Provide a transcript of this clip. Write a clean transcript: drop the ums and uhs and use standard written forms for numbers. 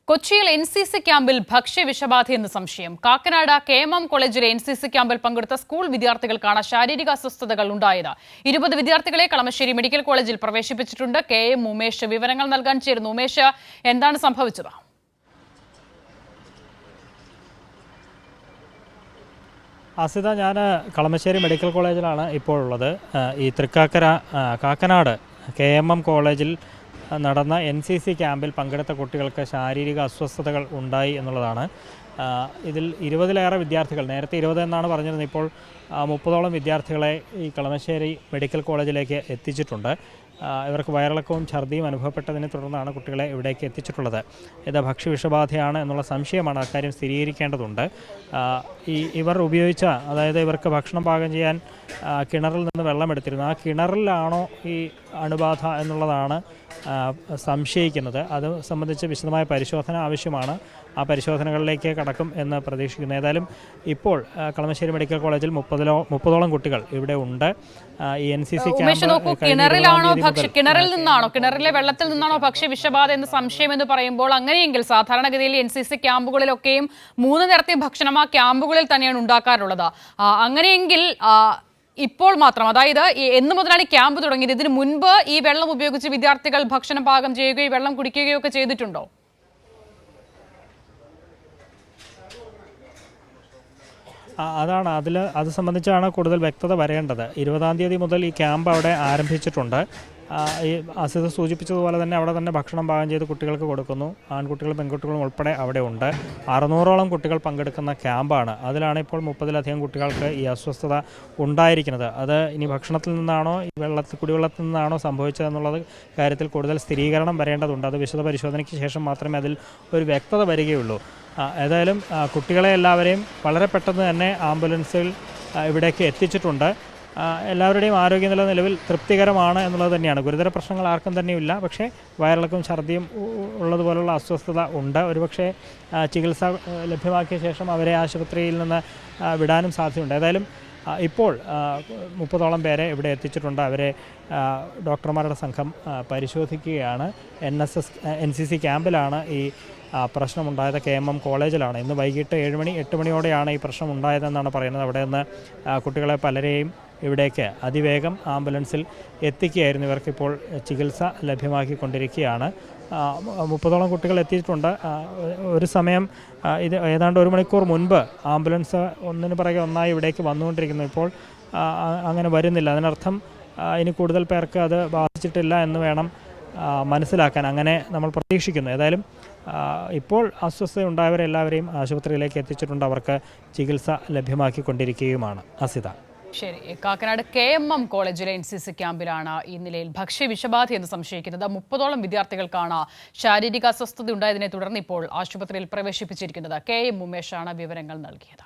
കൊച്ചിയിൽ എൻസിസി ക്യാമ്പിൽ ഭക്ഷ്യവിഷബാധയെന്ന് സംശയം. കാക്കനാട് KM കോളേജിലെ എൻസിസി ക്യാമ്പിൽ പങ്കെടുത്ത സ്കൂൾ വിദ്യാർത്ഥികൾക്കാണ് ശാരീരിക അസ്വസ്ഥതകൾ ഉണ്ടായത്. 20 വിദ്യാർത്ഥികളെ കളമശ്ശേരി മെഡിക്കൽ കോളേജിൽ പ്രവേശിപ്പിച്ചിട്ടുണ്ട്. KM ഉമേഷ് വിവരങ്ങൾ നൽകാൻ ചേരുന്നു. ഉമേഷ്, എന്താണ് സംഭവിച്ചത്? അസിത, ഞാൻ കളമശ്ശേരി മെഡിക്കൽ കോളേജിലാണ് ഇപ്പോഴുള്ളത്. ഈ കാക്കനാട് KM കോളേജിൽ നടന്ന NCC ക്യാമ്പിൽ പങ്കെടുത്ത കുട്ടികൾക്ക് ശാരീരിക അസ്വസ്ഥതകൾ ഉണ്ടായി എന്നുള്ളതാണ്. ഇതിൽ 20-ലേറെ വിദ്യാർത്ഥികൾ, നേരത്തെ 20 എന്നാണ് പറഞ്ഞിരുന്നത്, ഇപ്പോൾ 30ഓളം വിദ്യാർത്ഥികളെ ഈ കളമശ്ശേരി മെഡിക്കൽ കോളേജിലേക്ക് എത്തിച്ചിട്ടുണ്ട്. ഇവർക്ക് വയറിളക്കവും ഛർദിയും അനുഭവപ്പെട്ടതിനെ തുടർന്നാണ് കുട്ടികളെ ഇവിടേക്ക് എത്തിച്ചിട്ടുള്ളത്. ഇത് ഭക്ഷ്യവിഷബാധയാണ് എന്നുള്ള സംശയമാണ്, അക്കാര്യം സ്ഥിരീകരിക്കേണ്ടതുണ്ട്. ഇവർ ഉപയോഗിച്ച, അതായത് ഇവർക്ക് ഭക്ഷണം പാകം ചെയ്യാൻ കിണറിൽ നിന്ന് വെള്ളമെടുത്തിരുന്നു. ആ കിണറിലാണോ ഈ അണുബാധ എന്നുള്ളതാണ് സംശയിക്കുന്നത്. അത് സംബന്ധിച്ച് വിശദമായ പരിശോധന ആവശ്യമാണ്. ആ പരിശോധനകളിലേക്ക് കടക്കും എന്ന് പ്രതീക്ഷിക്കുന്നു. ഏതായാലും ഇപ്പോൾ കളമശ്ശേരി മെഡിക്കൽ കോളേജിൽ 30ഓളം കുട്ടികൾ ഇവിടെ ഉണ്ട്. ഈ NCC കിണറിലെ വെള്ളത്തിൽ നിന്നാണോ ഭക്ഷ്യവിഷബാധ എന്ന് സംശയം എന്ന് പറയുമ്പോൾ, അങ്ങനെയെങ്കിൽ സാധാരണഗതിയിൽ NCC ക്യാമ്പുകളിലൊക്കെയും 3 നേരത്തെ ഭക്ഷണം ആ ക്യാമ്പുകളിൽ തന്നെയാണ് ഉണ്ടാക്കാറുള്ളത്. അങ്ങനെയെങ്കിൽ ഇപ്പോൾ മാത്രം, അതായത് എന്ന് മുതലാണ് ഈ ക്യാമ്പ് തുടങ്ങിയത്? ഇതിനു മുൻപ് ഈ വെള്ളം ഉപയോഗിച്ച് വിദ്യാർത്ഥികൾ ഭക്ഷണം പാകം ചെയ്യുകയോ വെള്ളം കുടിക്കുകയോ ഒക്കെ ചെയ്തിട്ടുണ്ടോ? അതാണ് അത് സംബന്ധിച്ചാണ് കൂടുതൽ വ്യക്തത വരേണ്ടത്. 20-ാം തീയതി മുതൽ ഈ ക്യാമ്പ് അവിടെ ആരംഭിച്ചിട്ടുണ്ട്. ഈ അസിത സൂചിപ്പിച്ചതുപോലെ തന്നെ അവിടെ തന്നെ ഭക്ഷണം പാകം ചെയ്ത് കുട്ടികൾക്ക് കൊടുക്കുന്നു. ആൺകുട്ടികളും പെൺകുട്ടികളും ഉൾപ്പെടെ അവിടെ ഉണ്ട്. 600ഓളം കുട്ടികൾ പങ്കെടുക്കുന്ന ക്യാമ്പാണ്. അതിലാണ് ഇപ്പോൾ 30-ലധികം കുട്ടികൾക്ക് ഈ അസ്വസ്ഥത ഉണ്ടായിരിക്കുന്നത്. അത് ഇനി ഭക്ഷണത്തിൽ നിന്നാണോ കുടിവെള്ളത്തിൽ നിന്നാണോ സംഭവിച്ചതെന്നുള്ളത് കാര്യത്തിൽ കൂടുതൽ സ്ഥിരീകരണം വരേണ്ടതുണ്ട്. അത് വിശദ പരിശോധനയ്ക്ക് ശേഷം മാത്രമേ അതിൽ ഒരു വ്യക്തത വരികയുള്ളൂ. ഏതായാലും കുട്ടികളെ എല്ലാവരെയും വളരെ പെട്ടെന്ന് തന്നെ ആംബുലൻസിൽ ഇവിടേക്ക് എത്തിച്ചിട്ടുണ്ട്. എല്ലാവരുടെയും ആരോഗ്യനില നിലവിൽ തൃപ്തികരമാണ് എന്നുള്ളത് തന്നെയാണ്. ഗുരുതര പ്രശ്നങ്ങൾ ആർക്കും തന്നെയില്ല. പക്ഷേ വയറിളക്കവും ഛർദിയും ഉള്ളതുപോലുള്ള അസ്വസ്ഥത ഉണ്ട്. ഒരുപക്ഷെ ചികിത്സ ലഭ്യമാക്കിയ ശേഷം അവരെ ആശുപത്രിയിൽ നിന്ന് വിടാനും സാധ്യതയുണ്ട്. ഏതായാലും ഇപ്പോൾ 30ഓളം പേരെ ഇവിടെ എത്തിച്ചിട്ടുണ്ട്. അവരെ ഡോക്ടർമാരുടെ സംഘം പരിശോധിക്കുകയാണ്. NCC ക്യാമ്പിലാണ് ഈ പ്രശ്നമുണ്ടായത്. KM കോളേജിലാണ്. ഇന്ന് വൈകിട്ട് 8 മണിയോടെയാണ് ഈ പ്രശ്നം ഉണ്ടായതെന്നാണ് പറയുന്നത്. അവിടെ നിന്ന് കുട്ടികളെ പലരെയും ഇവിടേക്ക് അതിവേഗം ആംബുലൻസിൽ എത്തിക്കുകയായിരുന്നു. ഇവർക്കിപ്പോൾ ചികിത്സ ലഭ്യമാക്കിക്കൊണ്ടിരിക്കുകയാണ്. 30ഓളം കുട്ടികൾ എത്തിയിട്ടുണ്ട്. ഒരു സമയം ഇത് ഏതാണ്ട് 1 മണിക്കൂർ മുൻപ് ആംബുലൻസ് ഒന്നിനു പിറകെ ഒന്നായി ഇവിടേക്ക് വന്നുകൊണ്ടിരിക്കുന്നു. ഇപ്പോൾ അങ്ങനെ വരുന്നില്ല. അതിനർത്ഥം ഇനി കൂടുതൽ പേർക്ക് അത് ബാധിച്ചിട്ടില്ല എന്ന് വേണം മനസ്സിലാക്കാൻ. അങ്ങനെ നമ്മൾ പ്രതീക്ഷിക്കുന്നു. ഏതായാലും ഇപ്പോൾ അസ്വസ്ഥതയുണ്ടായവരെല്ലാവരെയും ആശുപത്രിയിലേക്ക് എത്തിച്ചിട്ടുണ്ട്. അവർക്ക് ചികിത്സ ലഭ്യമാക്കിക്കൊണ്ടിരിക്കുകയുമാണ്. അസിത, ശരി. കാക്കനാട് KM കോളേജിലെ NCC ക്യാമ്പിലാണ് ഈ നിലയിൽ ഭക്ഷ്യവിഷബാധ എന്ന് സംശയിക്കുന്നത്. 30ഓളം വിദ്യാർത്ഥികൾക്കാണ് ശാരീരിക അസ്വസ്ഥത ഉണ്ടായതിനെ തുടർന്ന് ഇപ്പോൾ ആശുപത്രിയിൽ പ്രവേശിപ്പിച്ചിരിക്കുന്നത്. KM ഉമേഷാണ് വിവരങ്ങൾ നൽകിയത്.